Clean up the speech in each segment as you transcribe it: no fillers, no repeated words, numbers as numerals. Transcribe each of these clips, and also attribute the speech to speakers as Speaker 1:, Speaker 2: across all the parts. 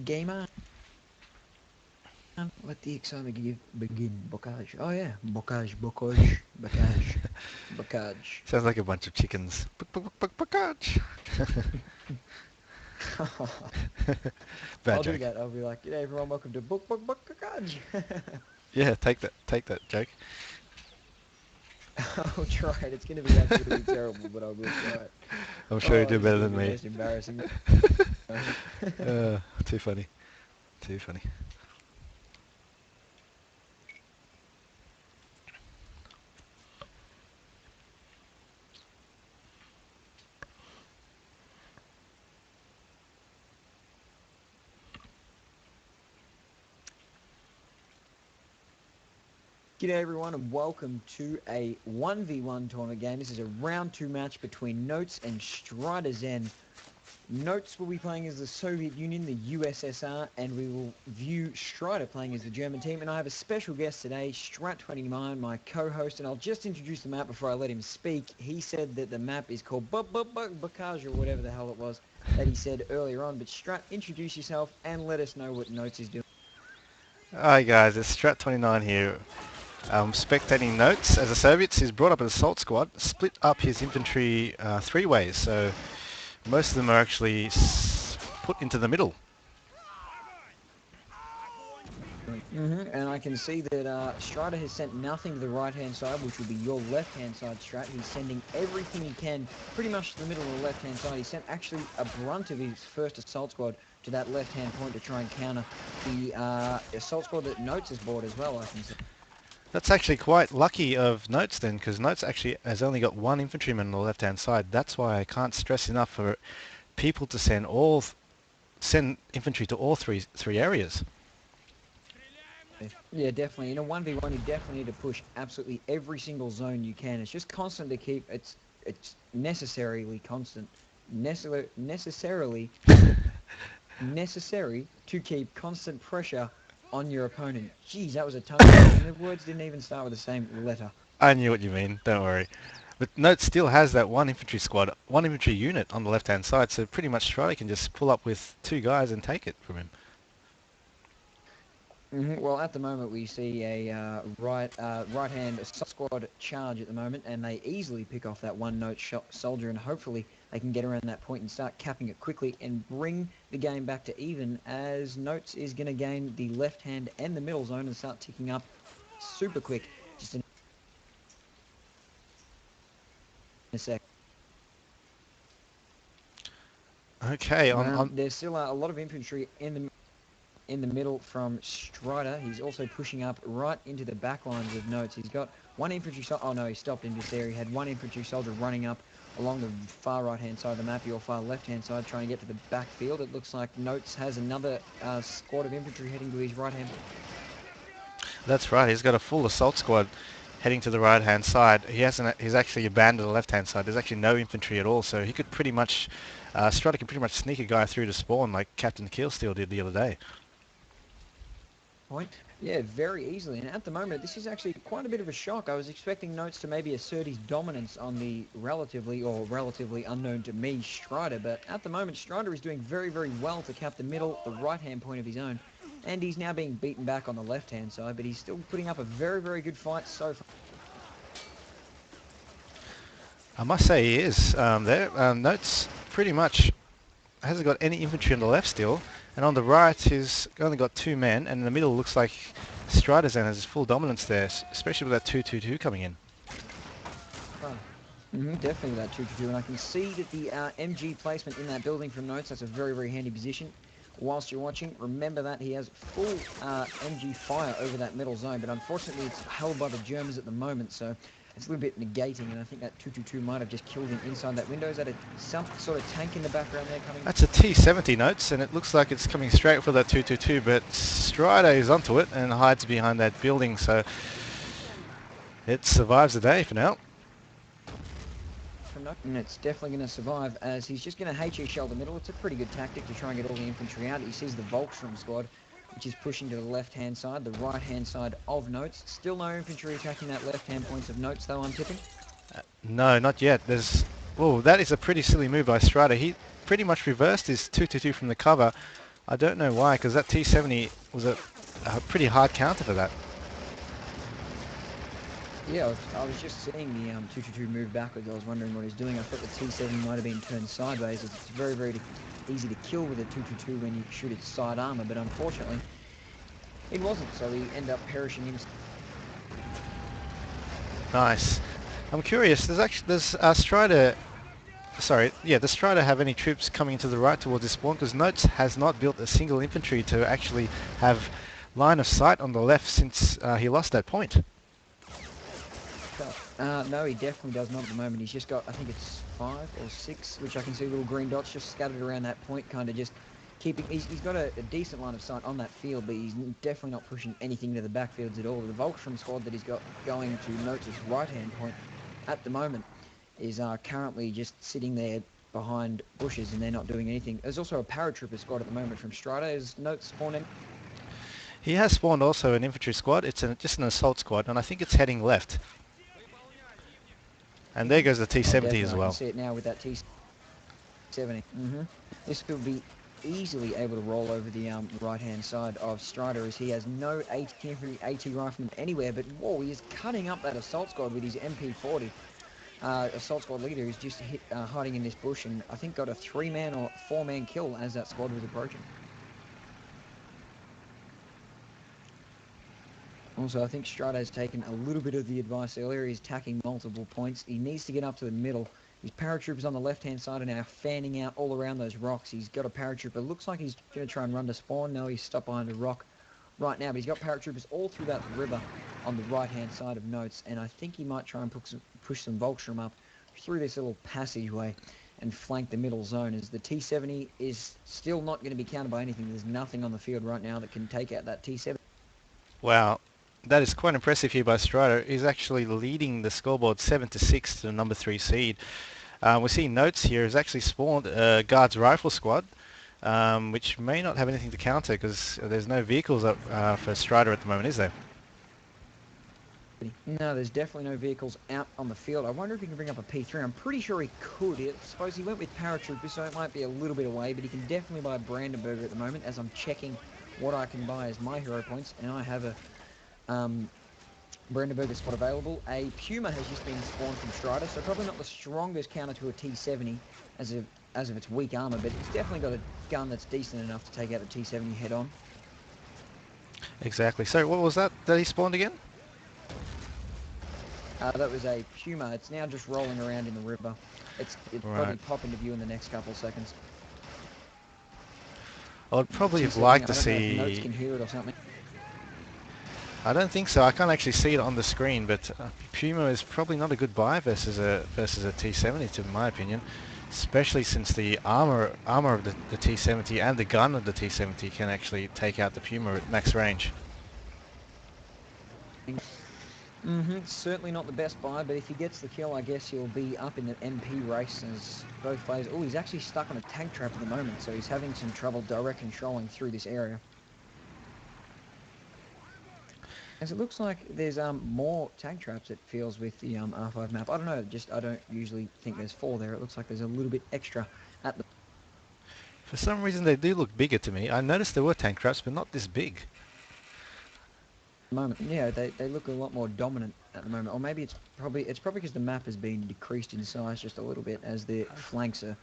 Speaker 1: Gamer. Let the excitement begin. Bocage. Oh yeah. Bocage, bocage, bocage, bocage.
Speaker 2: Sounds like a bunch of chickens. Bocage. Bad
Speaker 1: I'll do
Speaker 2: joke.
Speaker 1: that. I'll be like, "G'day everyone, welcome to Bocage."
Speaker 2: Yeah, take that joke.
Speaker 1: I'll try it. It's going to be absolutely terrible, but I will try it.
Speaker 2: I'm sure you
Speaker 1: Oh,
Speaker 2: do
Speaker 1: this is
Speaker 2: better
Speaker 1: going to
Speaker 2: than
Speaker 1: be the
Speaker 2: me.
Speaker 1: most embarrassing moment.
Speaker 2: Too funny. Too funny.
Speaker 1: G'day everyone and welcome to a 1v1 tournament game. This is a round 2 match between Notes and StriderZen. Notes will be playing as the Soviet Union, the USSR, and we will view Strider playing as the German team. And I have a special guest today, Strat29, my co-host, and I'll just introduce the map before I let him speak. He said that the map is called Bukaj or whatever the hell it was that he said earlier on. But Strat, introduce yourself and let us know what Notes is doing.
Speaker 2: Hi guys, it's Strat29 here. Spectating Notes as a Soviet. He's brought up an assault squad, split up his infantry three ways, so most of them are actually put into the middle.
Speaker 1: And I can see that Strider has sent nothing to the right-hand side, which will be your left-hand side, Strat. He's sending everything he can pretty much to the middle of the left-hand side. He sent actually a brunt of his first assault squad to that left-hand point to try and counter the assault squad that Notes has bought as well, I can see.
Speaker 2: That's actually quite lucky of Notes then, because Notes actually has only got one infantryman on the left-hand side. That's why I can't stress enough for people to send infantry to all three areas.
Speaker 1: Yeah, definitely. In a 1v1, you definitely need to push absolutely every single zone you can. It's just constant to keep, it's necessarily constant. Necessarily necessary to keep constant pressure on your opponent. Jeez, that was a tongue twister, and the words didn't even start with the same letter.
Speaker 2: I knew what you mean, don't worry. But Note still has that one infantry squad, one infantry unit on the left-hand side, so pretty much Strider can just pull up with two guys and take it from him.
Speaker 1: Well, at the moment we see a right-hand assault squad charge at the moment, and they easily pick off that one-note soldier, and hopefully they can get around that point and start capping it quickly and bring the game back to even, as Notes is going to gain the left-hand and the middle zone and start ticking up super quick. Just in a sec.
Speaker 2: Okay, on
Speaker 1: There's still a lot of infantry in the middle from Strider. He's also pushing up right into the back lines of Notes. He's got one infantry soldier. Oh no, he stopped in just there. He had one infantry soldier running up along the far right-hand side of the map, your far left-hand side, trying to get to the backfield. It looks like Notes has another squad of infantry heading to his right-hand.
Speaker 2: That's right. He's got a full assault squad heading to the right-hand side. He's actually abandoned the left-hand side. There's actually no infantry at all, so he could pretty much Strider can pretty much sneak a guy through to spawn like Captain Keelsteel did the other day.
Speaker 1: Point. Yeah, very easily. And at the moment, this is actually quite a bit of a shock. I was expecting Notes to maybe assert his dominance on the relatively unknown to me Strider, but at the moment, Strider is doing very, very well to cap the middle, the right-hand point of his own, and he's now being beaten back on the left-hand side, but he's still putting up a very, very good fight so far.
Speaker 2: I must say he is. Notes pretty much hasn't got any infantry on the left still, and on the right he's only got two men, and in the middle looks like StriderZen has his full dominance there, especially with that 222 coming in.
Speaker 1: Definitely that 2-2, and I can see that the MG placement in that building from Notes, that's a very, very handy position. Whilst you're watching, remember that he has full MG fire over that middle zone, but unfortunately it's held by the Germans at the moment, so it's a little bit negating, and I think that 222 might have just killed him inside that window. Is that some sort of tank in the background there coming?
Speaker 2: That's a T-70 Notes, and it looks like it's coming straight for that 222, but Strider is onto it and hides behind that building, so it survives the day for now.
Speaker 1: And it's definitely going to survive, as he's just going to HE shell the middle. It's a pretty good tactic to try and get all the infantry out. He sees the Volkssturm squad, which is pushing to the left-hand side, the right-hand side of Notes. Still no infantry attacking that left-hand points of Notes, though, I'm tipping.
Speaker 2: No, not yet. Oh, that is a pretty silly move by Strider. He pretty much reversed his 222 from the cover. I don't know why, because that T70 was a pretty hard counter for that.
Speaker 1: Yeah, I was just seeing the 222 move backwards. I was wondering what he's doing. I thought the T7 might have been turned sideways. It's very, very easy to kill with a 222 when you shoot its side armor, but unfortunately, it wasn't. So he ended up perishing in.
Speaker 2: Nice. I'm curious. Does Strider have any troops coming to the right towards this spawn? Because Notes has not built a single infantry to actually have line of sight on the left since he lost that point.
Speaker 1: No, he definitely does not at the moment. He's just got, I think it's 5 or 6, which I can see little green dots just scattered around that point, kind of just keeping. He's got a decent line of sight on that field, but he's definitely not pushing anything to the backfields at all. The Voltron squad that he's got going to Notes' right-hand point at the moment is currently just sitting there behind bushes, and they're not doing anything. There's also a paratrooper squad at the moment from Strider. Is Notes spawning?
Speaker 2: He has spawned also an infantry squad. It's just an assault squad, and I think it's heading left. And there goes the T70 as well.
Speaker 1: I can see it now with that T70. This will be easily able to roll over the right-hand side of Strider, as he has no AT rifleman anywhere. But whoa, he is cutting up that assault squad with his MP40. Assault squad leader is just hiding in this bush, and I think got a 3-man or 4-man kill as that squad was approaching. Also, I think Strider has taken a little bit of the advice earlier. He's attacking multiple points. He needs to get up to the middle. His paratroopers on the left-hand side are now fanning out all around those rocks. He's got a paratrooper. Looks like he's going to try and run to spawn. No, he's stopped behind a rock right now. But he's got paratroopers all through that river on the right-hand side of Notes. And I think he might try and push some Voltron up through this little passageway and flank the middle zone, as the T70 is still not going to be countered by anything. There's nothing on the field right now that can take out that T70.
Speaker 2: Wow. That is quite impressive here by Strider. He's actually leading the scoreboard 7-6 to the number 3 seed. We see Notes here has actually spawned a Guards Rifle squad, which may not have anything to counter because there's no vehicles up for Strider at the moment, is there?
Speaker 1: No, there's definitely no vehicles out on the field. I wonder if he can bring up a P3. I'm pretty sure he could. I suppose he went with paratroopers, so it might be a little bit away, but he can definitely buy a Brandenburger at the moment, as I'm checking what I can buy as my hero points, and I have a Brandenburger spot available. A Puma has just been spawned from Strider, so probably not the strongest counter to a T70 as of its weak armor, but it's definitely got a gun that's decent enough to take out the T70 head on.
Speaker 2: Exactly. So what was that he spawned again?
Speaker 1: That was a Puma. It's now just rolling around in the river. It'll probably pop into view in the next couple of seconds.
Speaker 2: I'd probably have liked to see.
Speaker 1: I don't know if Notes can hear it or something.
Speaker 2: I don't think so. I can't actually see it on the screen, but Puma is probably not a good buy versus a T70, in my opinion, especially since the armor of the T70 and the gun of the T70 can actually take out the Puma at max range.
Speaker 1: Certainly not the best buy, but if he gets the kill, I guess he'll be up in the MP race as both players. Oh, he's actually stuck on a tank trap at the moment, so he's having some trouble direct controlling through this area. As it looks like there's more tank traps, it feels, with the R5 map. I don't know, I don't usually think there's 4 there. It looks like there's a little bit extra at the
Speaker 2: For some reason they do look bigger to me. I noticed there were tank traps, but not this big.
Speaker 1: moment. Yeah, they look a lot more dominant at the moment. Or maybe it's probably because the map has been decreased in size just a little bit, as the flanks are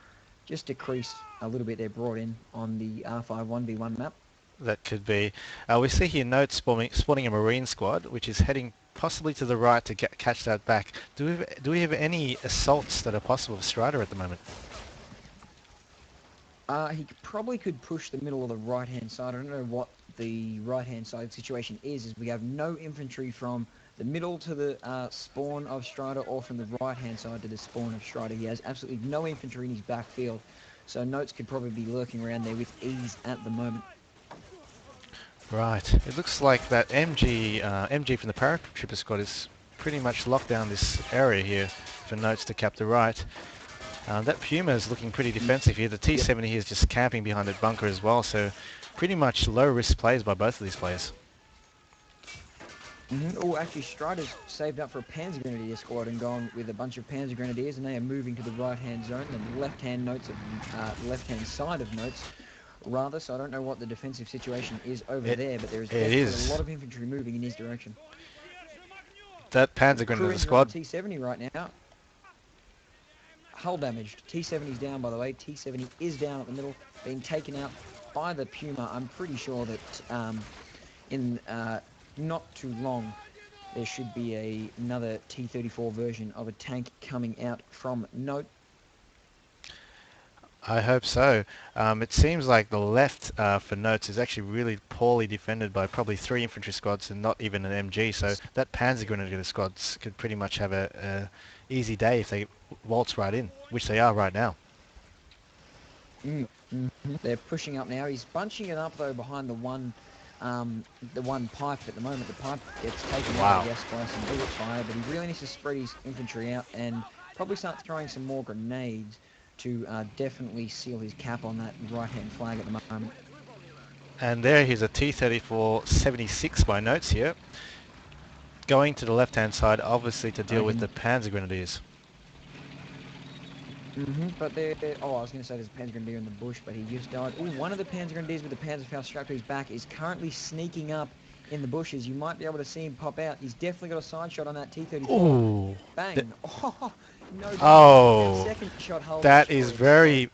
Speaker 1: just decreased a little bit. They're brought in on the R5 1v1 map.
Speaker 2: That could be. We see here Notes spawning a Marine squad, which is heading possibly to the right to catch that back. Do we have any assaults that are possible for Strider at the moment?
Speaker 1: He probably could push the middle of the right-hand side. I don't know what the right-hand side situation is, as we have no infantry from the middle to the spawn of Strider, or from the right-hand side to the spawn of Strider. He has absolutely no infantry in his backfield, so Notes could probably be lurking around there with ease at the moment.
Speaker 2: Right. It looks like that MG from the paratrooper squad is pretty much locked down this area here for Notes to cap the right. That Puma is looking pretty defensive here. The T70 here is just camping behind that bunker as well, so pretty much low-risk plays by both of these players.
Speaker 1: Oh, actually, Strider's saved up for a Panzer Grenadier squad and gone with a bunch of Panzer Grenadiers, and they are moving to the right-hand zone. The left-hand side of Notes rather, so I don't know what the defensive situation is over there, but there is
Speaker 2: It
Speaker 1: definitely
Speaker 2: is.
Speaker 1: a lot of infantry moving in his direction.
Speaker 2: That Panzer Grenadier
Speaker 1: Crew on
Speaker 2: squad.
Speaker 1: T70 right now. Hull damaged. T70's down, by the way. T70 is down at the middle, being taken out by the Puma. I'm pretty sure that in not too long there should be another T34 version of a tank coming out from Note.
Speaker 2: I hope so. It seems like the left for Notes is actually really poorly defended by probably 3 infantry squads and not even an MG, so that Panzer Grenadier squads could pretty much have a easy day if they waltz right in, which they are right now.
Speaker 1: They're pushing up now. He's bunching it up though behind the one pipe at the moment. The pipe gets taken out, I guess, by some bullet fire, but he really needs to spread his infantry out and probably start throwing some more grenades to definitely seal his cap on that right-hand flag at the moment.
Speaker 2: And there he's a T-34 76 by Notes here, going to the left-hand side, obviously to deal with the Panzer Grenadiers.
Speaker 1: But I was going to say there's a Panzer Grenadier in the bush, but he just died. Oh, one of the Panzer Grenadiers with the Panzerfaust strapped to his back is currently sneaking up in the bushes. You might be able to see him pop out. He's definitely got a side shot on that T-34.
Speaker 2: Ooh.
Speaker 1: Bang. No.
Speaker 2: Oh.
Speaker 1: Second shot hull
Speaker 2: That
Speaker 1: destroyed.
Speaker 2: is very,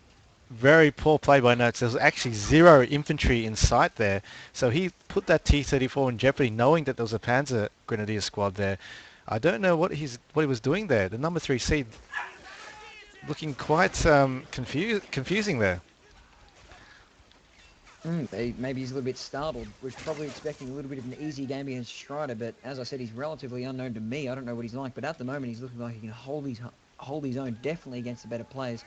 Speaker 2: very poor play by Notes. There's actually 0 infantry in sight there. So he put that T-34 in jeopardy knowing that there was a Panzer Grenadier squad there. I don't know what he was doing there. The number 3 seed looking quite confusing there.
Speaker 1: Maybe he's a little bit startled. Was probably expecting a little bit of an easy game against Strider, but as I said, he's relatively unknown to me. I don't know what he's like, but at the moment he's looking like he can hold his own definitely against the better players.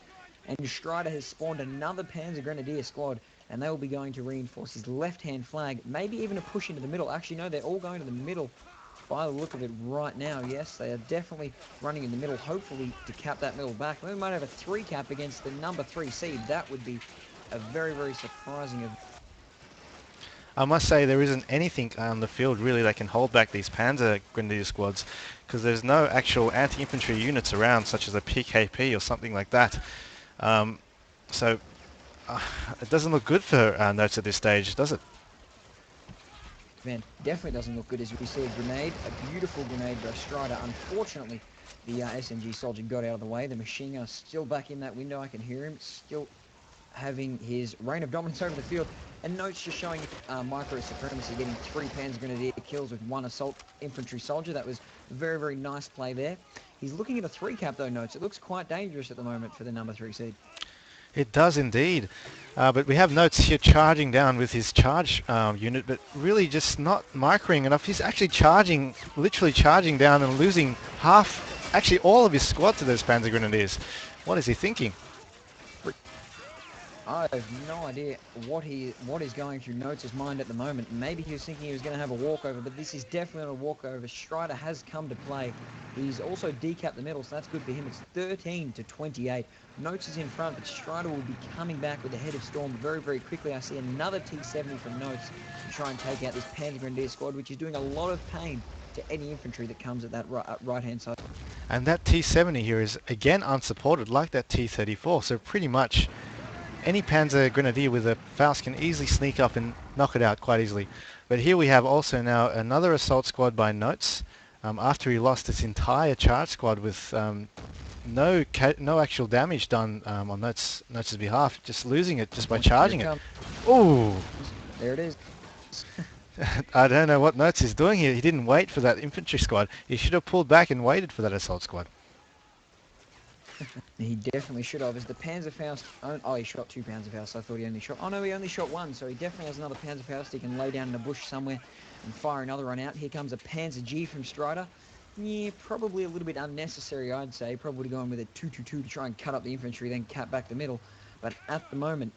Speaker 1: And Strider has spawned another Panzer Grenadier squad, and they will be going to reinforce his left-hand flag, maybe even a push into the middle. Actually, no, they're all going to the middle by the look of it right now. Yes, they are definitely running in the middle, hopefully to cap that middle back. We might have a 3 cap against the number 3 seed. That would be a very, very surprising event.
Speaker 2: I must say there isn't anything on the field really that can hold back these Panzer Grenadier squads, because there's no actual anti-infantry units around, such as a PKP or something like that. So it doesn't look good for Notes at this stage, does it?
Speaker 1: Man, definitely doesn't look good as we see a grenade, a beautiful grenade by Strider. Unfortunately, the SMG soldier got out of the way. The machine gun's still back in that window. I can hear him still having his reign of dominance over the field. And Notes just showing micro supremacy, getting 3 Panzer Grenadier kills with 1 assault infantry soldier. That was a very, very nice play there. He's looking at a 3 cap though, Notes. It looks quite dangerous at the moment for the number 3 seed.
Speaker 2: It does indeed. But we have Notes here charging down with his charge unit, but really just not microing enough. He's actually literally charging down and losing half, actually all of his squad to those Panzer Grenadiers. What is he thinking?
Speaker 1: I have no idea what is going through Notes' mind at the moment. Maybe he was thinking he was going to have a walkover, but this is definitely not a walkover. Strider has come to play. He's also decapped the middle, so that's good for him. It's 13-28. Notes is in front, but Strider will be coming back with the head of storm very, very quickly. I see another T70 from Notes to try and take out this Panzer Grenadier squad, which is doing a lot of pain to any infantry that comes at that right-hand side.
Speaker 2: And that T70 here is again unsupported, like that T34, so pretty much any Panzer Grenadier with a Faust can easily sneak up and knock it out quite easily. But here we have also now another assault squad by Notes, after he lost his entire charge squad with no actual damage done on Notes' behalf, just losing it just by charging it. Ooh!
Speaker 1: There it is.
Speaker 2: I don't know what Notes is doing here. He didn't wait for that infantry squad. He should have pulled back and waited for that assault squad.
Speaker 1: He definitely should have. As the Panzerfaust... Oh, he shot 2 Panzerfausts. I thought he only shot... Oh, no, he only shot 1. So he definitely has another Panzerfaust. He can lay down in a bush somewhere and fire another one out. Here comes a Panzer G from Strider. Yeah, probably a little bit unnecessary, I'd say. Probably going with a 2-2-2 to try and cut up the infantry, then cut back the middle. But at the moment,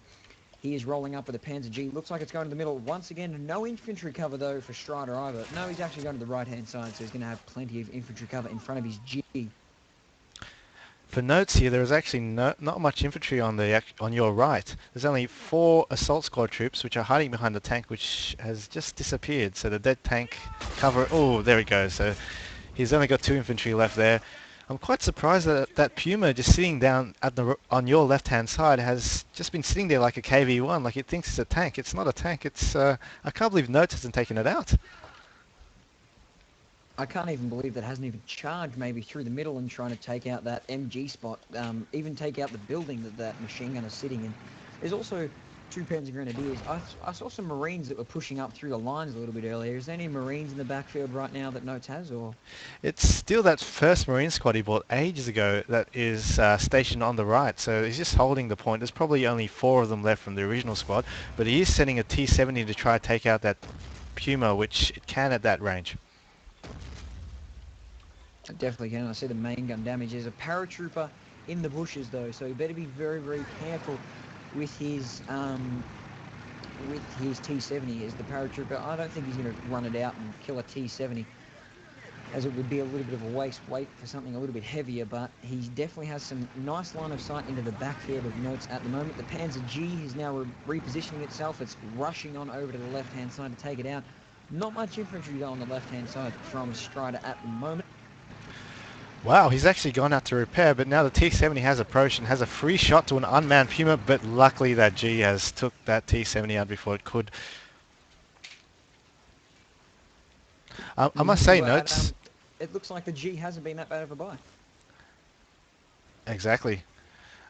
Speaker 1: he is rolling up with a Panzer G. Looks like it's going to the middle. Once again, no infantry cover, though, for Strider either. No, he's actually going to the right-hand side, so he's going to have plenty of infantry cover in front of his G.
Speaker 2: For Notes here, there is actually not much infantry on your right. There's only 4 assault squad troops, which are hiding behind the tank, which has just disappeared. So the dead tank cover... Oh, there he goes. So he's only got 2 infantry left there. I'm quite surprised that that Puma just sitting down at on your left-hand side has just been sitting there like a KV-1, like it thinks it's a tank. It's not a tank. It's I can't believe Notes hasn't taken it out.
Speaker 1: I can't even believe that hasn't even charged maybe through the middle and trying to take out that MG spot, even take out the building that that machine gun is sitting in. There's also two Panzer Grenadiers. I saw some Marines that were pushing up through the lines a little bit earlier. Is there any Marines in the backfield right now that Notes has, or?
Speaker 2: It's still that first Marine squad he bought ages ago that is stationed on the right, so he's just holding the point. There's probably only 4 of them left from the original squad, but he is sending a T-70 to try to take out that Puma, which it can at that range.
Speaker 1: I definitely can. I see the main gun damage. There's a paratrooper in the bushes though, so you better be very, very careful with his T-70 as the paratrooper. I don't think he's going to run it out and kill a T-70, as it would be a little bit of a waste weight for something a little bit heavier, but he definitely has some nice line of sight into the backfield of Notes at the moment. The Panzer G is now repositioning itself. It's rushing on over to the left-hand side to take it out. Not much infantry though on the left-hand side from Strider at the moment.
Speaker 2: Wow, he's actually gone out to repair, but now the T-70 has approached and has a free shot to an unmanned Puma, but luckily that G has took that T-70 out before it could. I must say, Notes...
Speaker 1: it looks like the G hasn't been that bad of a buy.
Speaker 2: Exactly.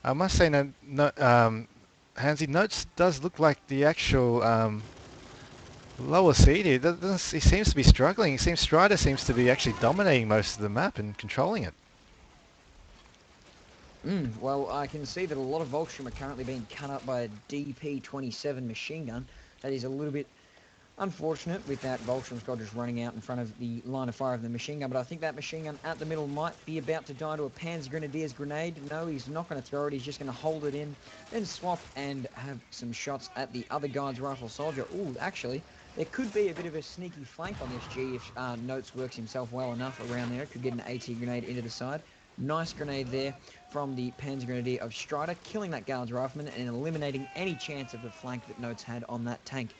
Speaker 2: I must say, Hansy, Notes does look like the actual lower seed here. He seems to be struggling. It seems Strider seems to be actually dominating most of the map and controlling it.
Speaker 1: Well, I can see that a lot of Voltrum are currently being cut up by a DP-27 machine gun. That is a little bit unfortunate with that Voltrum squad just running out in front of the line of fire of the machine gun, but I think that machine gun at the middle might be about to die to a Panzer Grenadier's grenade. No, he's not going to throw it. He's just going to hold it in, then swap and have some shots at the other Guards Rifle Soldier. Ooh, actually, there could be a bit of a sneaky flank on this G if Notes works himself well enough around there. It could get an AT grenade into the side. Nice grenade there from the Panzer Grenadier of Strider, killing that Guards Rifleman and eliminating any chance of the flank that Notes had on that tank.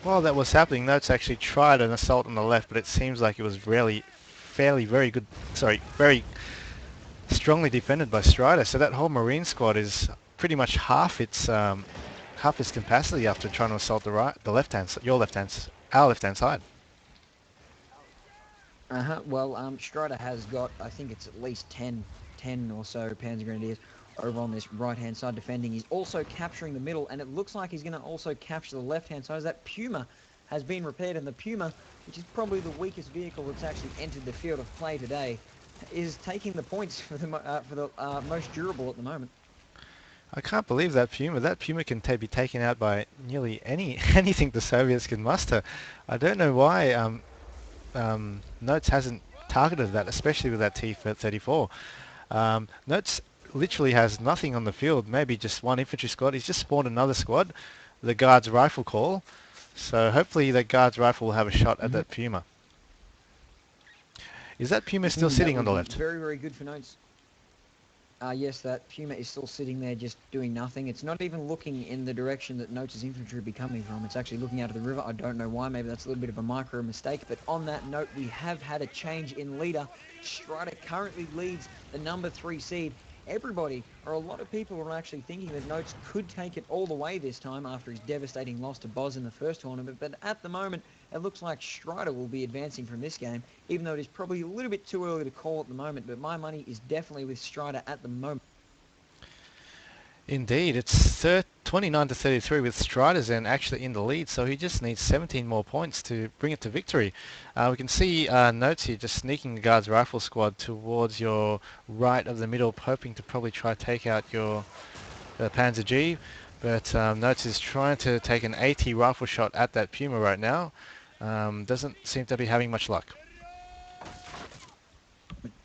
Speaker 2: While that was happening, Notes actually tried an assault on the left, but it seems like it was very strongly defended by Strider. So that whole Marine squad is pretty much half its capacity after trying to assault our left-hand side.
Speaker 1: Well, Strider has got, I think it's at least 10 or so Panzer Grenadiers over on this right-hand side defending. He's also capturing the middle, and it looks like he's going to also capture the left-hand side as that Puma has been repaired, and the Puma, which is probably the weakest vehicle that's actually entered the field of play today, is taking the points for the most durable at the moment.
Speaker 2: I can't believe that Puma. That Puma can be taken out by nearly anything the Soviets can muster. I don't know why Notes hasn't targeted that, especially with that T-34. Notes literally has nothing on the field, maybe just one infantry squad. He's just spawned another squad, the Guards Rifle Call. So hopefully the Guards Rifle will have a shot at that Puma. Is that Puma still sitting on the left?
Speaker 1: Very, very good for Notes. Yes, that Puma is still sitting there just doing nothing. It's not even looking in the direction that Notes' infantry would be coming from. It's actually looking out of the river. I don't know why. Maybe that's a little bit of a micro mistake. But on that note, we have had a change in leader. Strider currently leads the number 3 seed. Everybody, or a lot of people, are actually thinking that Notes could take it all the way this time after his devastating loss to Boz in the first tournament. But at the moment, it looks like Strider will be advancing from this game, even though it is probably a little bit too early to call at the moment. But my money is definitely with Strider at the moment.
Speaker 2: Indeed, it's 29 to 33 with StriderZen actually in the lead, so he just needs 17 more points to bring it to victory. We can see Notes here just sneaking the Guards Rifle Squad towards your right of the middle, hoping to probably try to take out your Panzer G, but Notes is trying to take an AT rifle shot at that Puma right now. Doesn't seem to be having much luck.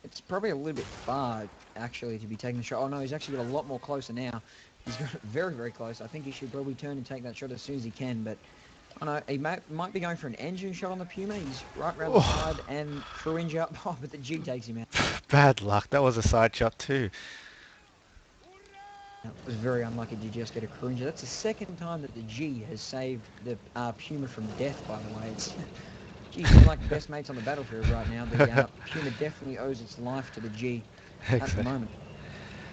Speaker 1: It's probably a little bit far, actually, to be taking the shot. Oh no, he's actually got a lot more closer now. He's got it very, very close. I think he should probably turn and take that shot as soon as he can, but I know he might be going for an engine shot on the Puma. He's right around the side and crew engine up, but the G takes him out.
Speaker 2: Bad luck. That was a side shot too.
Speaker 1: It was very unlucky to just get a crew engine. That's the second time that the G has saved the Puma from death, by the way. It's Geez, they're like the best mates on the battlefield right now. The Puma definitely owes its life to the G at the moment.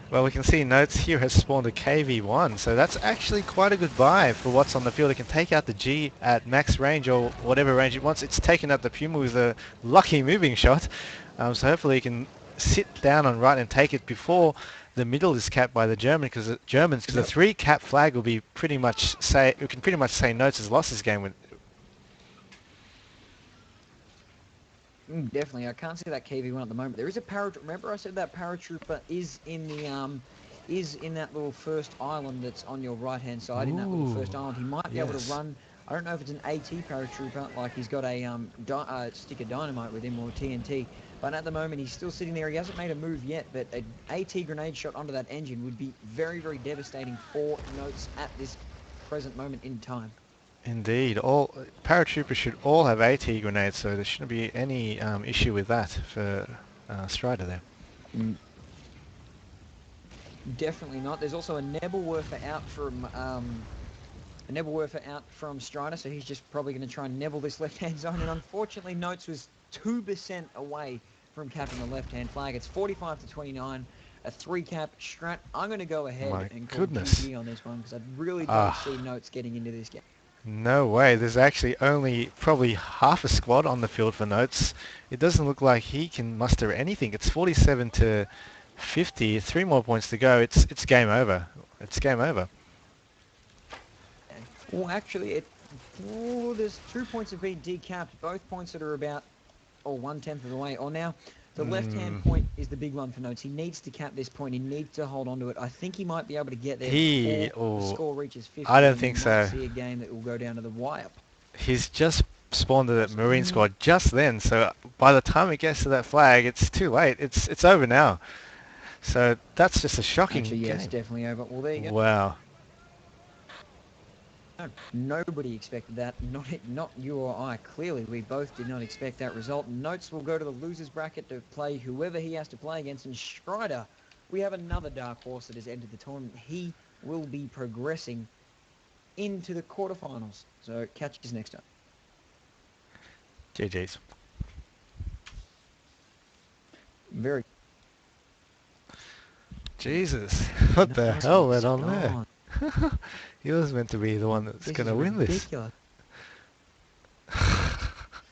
Speaker 2: Well, we can see Notes here has spawned a KV-1, so that's actually quite a good buy for what's on the field. It can take out the G at max range or whatever range it wants. It's taken out the Puma with a lucky moving shot, so hopefully it can sit down on right and take it before the middle is capped by the Germans, because the 3 cap flag will be pretty much say, we can pretty much say Notes has lost this game with.
Speaker 1: Definitely, I can't see that KV-1 at the moment. There is a remember I said that paratrooper is in the is in that little first island that's on your right hand side. In that little first island, he might be able to run. I don't know if it's an AT paratrooper, like he's got a stick of dynamite with him or TNT. But at the moment, he's still sitting there. He hasn't made a move yet, but an AT grenade shot onto that engine would be very, very devastating for Notes at this present moment in time.
Speaker 2: Indeed, all paratroopers should all have AT grenades, so there shouldn't be any issue with that for Strider there.
Speaker 1: Definitely not. There's also a Nebelwerfer out from Strider, so he's just probably going to try and Nebel this left-hand zone. And unfortunately, Notes was 2% away from capping the left-hand flag. It's 45 to 29. A 3-cap Strat. I'm going to go ahead and call GG on this one because I really don't see Notes getting into this game.
Speaker 2: No way. There's actually only probably half a squad on the field for Notes. It doesn't look like he can muster anything. It's 47 to 50. 3 more points to go. It's game over. It's game over.
Speaker 1: Well, actually, there's 2 points have been decapped. Both points that are about 1/10 of the way. Or now, the left-hand point is the big one for Notes. He needs to cap this point. He needs to hold on to it. I think he might be able to get there before the score reaches 50.
Speaker 2: I don't think so.
Speaker 1: See a game that will go down to the wire.
Speaker 2: He's just spawned at Marine squad just then, so by the time it gets to that flag, it's too late. It's over now. So that's just a shocking game.
Speaker 1: Yeah, it's definitely over. Well, there you go.
Speaker 2: Wow.
Speaker 1: Nobody expected that. Not you or I. Clearly, we both did not expect that result. Notes will go to the losers bracket to play whoever he has to play against. And Strider, we have another dark horse that has entered the tournament. He will be progressing into the quarterfinals. So catch us next time.
Speaker 2: GG's.
Speaker 1: Very.
Speaker 2: Jesus, what the hell went on there? He was meant to be the one that's going to win this.
Speaker 1: Ridiculous.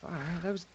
Speaker 1: Alright, that was